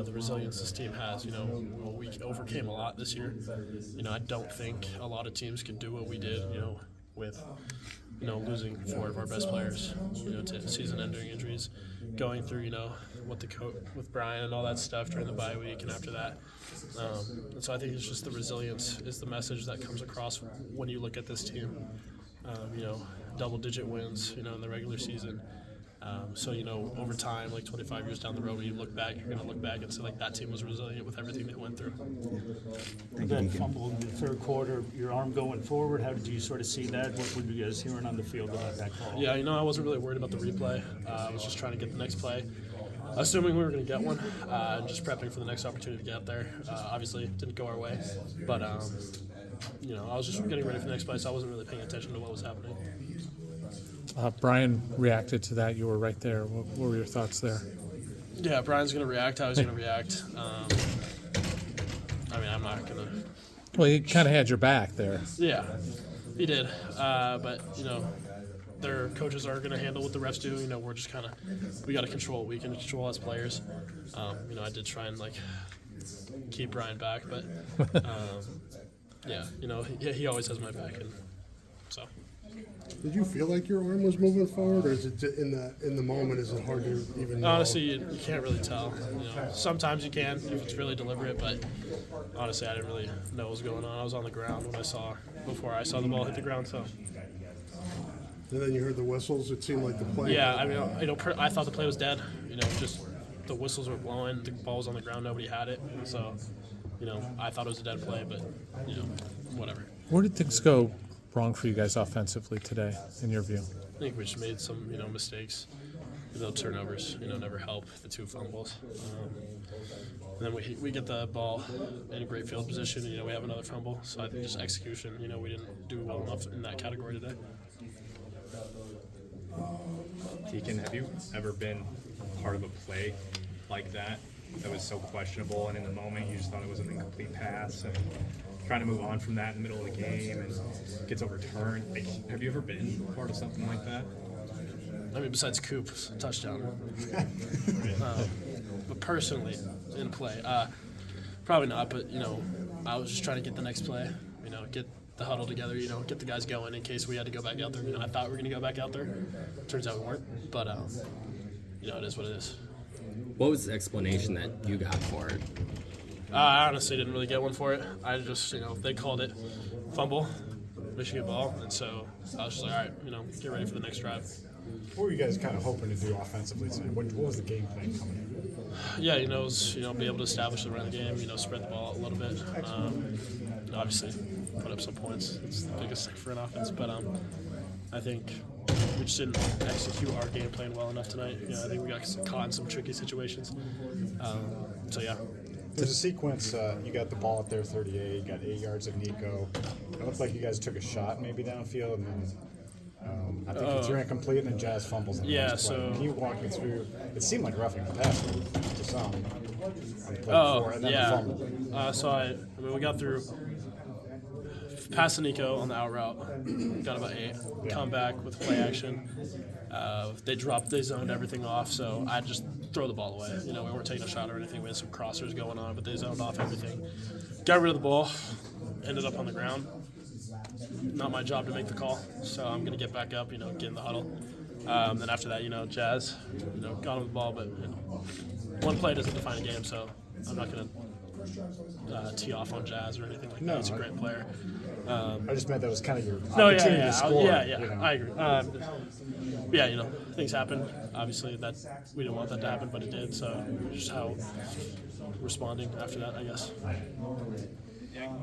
the resilience this team has. We overcame a lot this year. I don't think a lot of teams can do what we did, with losing four of our best players, to season-ending injuries, going through, what with Brian and all that stuff during the bye week and after that. And so I think it's just the resilience is the message that comes across when you look at this team. Double-digit wins, in the regular season. So, over time, like 25 years down the road, when you look back, you're going to look back and say, that team was resilient with everything they went through. That fumble in the third quarter, your arm going forward, how did you sort of see that? What were you guys hearing on the field about that call? Yeah, I wasn't really worried about the replay. I was just trying to get the next play, assuming we were going to get one, and just prepping for the next opportunity to get there. Obviously, it didn't go our way, but, I was just getting ready for the next play, so I wasn't really paying attention to what was happening. Brian reacted to that. You were right there. What were your thoughts there? Yeah, Brian's going to react. I was going to react. I'm not going to. Well, he kind of had your back there. Yeah, he did. But, their coaches are going to handle what the refs do. We're just we got to control what we can control as players. I did try and, keep Brian back. But, he always has my back. And so. Did you feel like your arm was moving forward, or is it in the moment? Is it hard to even know? Honestly, you can't really tell. Sometimes you can if it's really deliberate, but honestly, I didn't really know what was going on. I was on the ground before I saw the ball hit the ground. So. And then you heard the whistles. It seemed like the play. Yeah, I thought the play was dead. Just the whistles were blowing, the ball was on the ground, nobody had it. So, I thought it was a dead play, but whatever. Where did things go wrong for you guys offensively today, in your view? I think we just made some, mistakes. Turnovers, never help. The two fumbles. And then we get the ball in a great field position, and, we have another fumble. So I think just execution, we didn't do well enough in that category today. Deacon, have you ever been part of a play like that was so questionable, and in the moment you just thought it was an incomplete pass, and trying to move on from that in the middle of the game and gets overturned? Have you ever been part of something like that? Besides Coop's touchdown. But personally, in play, probably not. But I was just trying to get the next play. Get the huddle together. Get the guys going in case we had to go back out there. I thought we were going to go back out there. Turns out we weren't. But it is what it is. What was the explanation that you got for it? I honestly didn't really get one for it. I just, they called it fumble, Michigan ball, and so I was just like, all right, get ready for the next drive. What were you guys kind of hoping to do offensively tonight? What was the game plan coming in? Yeah, it was, be able to establish the run game, spread the ball out a little bit. Obviously, put up some points. It's the biggest thing for an offense, but I think we just didn't execute our game plan well enough tonight. I think we got caught in some tricky situations. So, yeah. There's a sequence, you got the ball at their 38, you got 8 yards of Nico. It looked like you guys took a shot maybe downfield, and then I think you threw it incomplete, and then Jazz fumbles. Yeah, so. Can you walk me through? It seemed like roughing the passer to some on the play before, and then the fumble. So, we got through. Pass to Nico on the out route, got about 8. Come back with play action. They zoned everything off, so I just throw the ball away. We weren't taking a shot or anything. We had some crossers going on, but they zoned off everything. Got rid of the ball, ended up on the ground. Not my job to make the call, so I'm going to get back up, get in the huddle. Then after that, Jazz, got on the ball, but one play doesn't define a game, so I'm not going to tee off on Jazz or anything like that. He's a great player. I just meant that was kind of your opportunity to score. I agree. Things happen. Obviously, that we didn't want that to happen, but it did. So just how responding after that, I guess.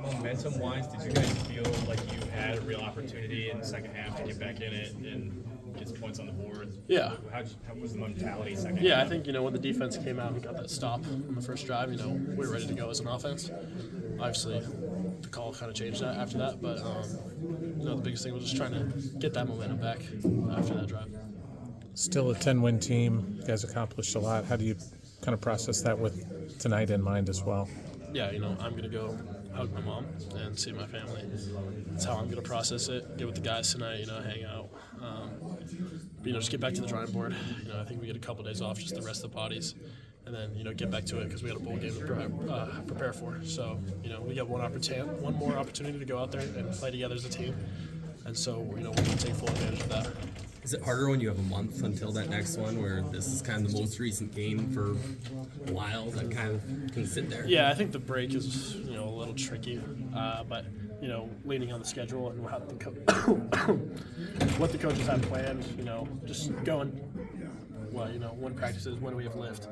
Momentum-wise, did you guys feel like you had a real opportunity in the second half to get back in it and get some points on the board? Yeah. How was the mentality second half? Yeah, I think, when the defense came out and got that stop on the first drive, we were ready to go as an offense. Obviously, the call kind of changed that after that, but the biggest thing was just trying to get that momentum back after that drive. Still a 10-win team. You guys accomplished a lot. How do you kind of process that with tonight in mind as well? Yeah, I'm going to go hug my mom and see my family. That's how I'm going to process it. Get with the guys tonight, hang out. Just get back to the drawing board. I think we get a couple days off, just the rest of the bodies, and then get back to it because we got a bowl game to prepare for. So we got one more opportunity to go out there and play together as a team, and so we're going to take full advantage of that. Is it harder when you have a month until that next one, where this is kind of the most recent game for a while that kind of can sit there? Yeah, I think the break is a little tricky, but leaning on the schedule and how what the coaches have planned, just going, when practices, when we have lift,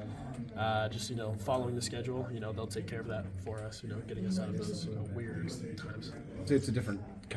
just following the schedule, they'll take care of that for us, getting us out of those weird times. It's a different